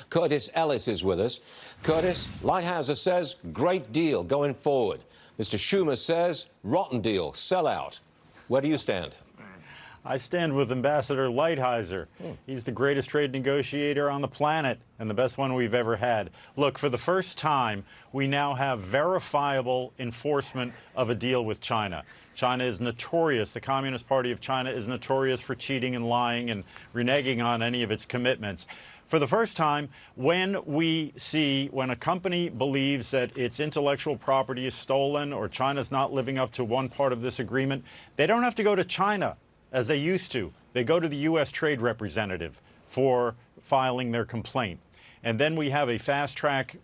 Curtis Ellis is with us. Curtis, Lighthouser says, great deal going forward. Mr. Schumer says, rotten deal, sell out. Where do you stand? I stand with Ambassador Lighthizer. He's the greatest trade negotiator on the planet and the best one we've ever had. Look, for the first time, we now have verifiable enforcement of a deal with China. China is notorious, the Communist Party of China is notorious for cheating and lying and reneging on any of its commitments. For the first time, when a company believes that its intellectual property is stolen or China's not living up to one part of this agreement, they don't have to go to China as they used to. They go to the U.S. Trade Representative for filing their complaint. And then we have a fast-track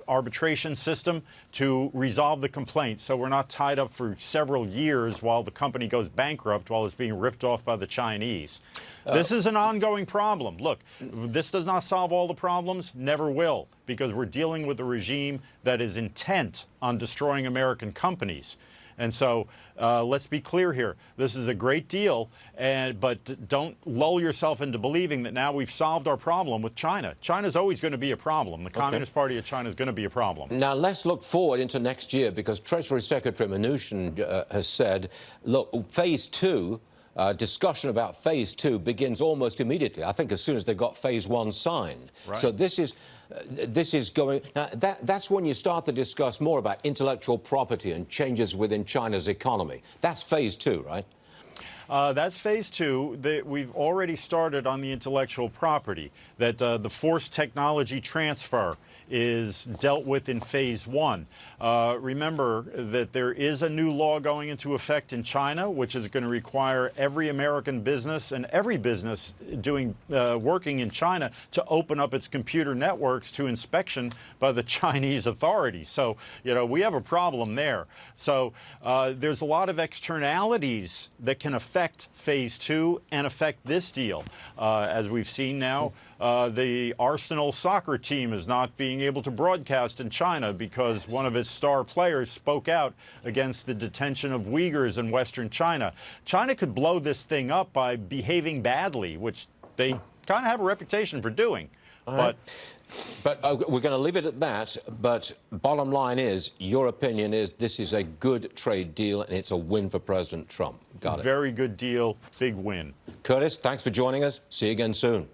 arbitration system to resolve the complaint, so we're not tied up for several years while the company goes bankrupt, while it's being ripped off by the Chinese. This is an ongoing problem. Look, this does not solve all the problems, never will, because we're dealing with a regime that is intent on destroying American companies. And so let's be clear here. This is a great deal, but don't lull yourself into believing that now we've solved our problem with China. China's always going to be a problem. The Communist Party of China is going to be a problem. Now, let's look forward into next year, because Treasury Secretary Mnuchin has said, look, phase two, discussion about phase two begins almost immediately. I think as soon as they've got phase one signed. Right. So this is going. Now, that's when you start to discuss more about intellectual property and changes within China's economy. That's phase two, right? That's phase two. We've already started on the intellectual property, that the forced technology transfer is dealt with in phase one. Remember that there is a new law going into effect in China, which is going to require every American business and every business working in China to open up its computer networks to inspection by the Chinese authorities. So, you know, we have a problem there. So there's a lot of externalities that can affect phase two and affect this deal. As we've seen now, the Arsenal soccer team is not being able to broadcast in China because one of its star players spoke out against the detention of Uyghurs in Western China. China could blow this thing up by behaving badly, which they kind of have a reputation for doing. But we're going to leave it at that. But bottom line is, your opinion is this is a good trade deal and it's a win for President Trump. Got it. Very good deal, big win. Curtis, thanks for joining us. See you again soon.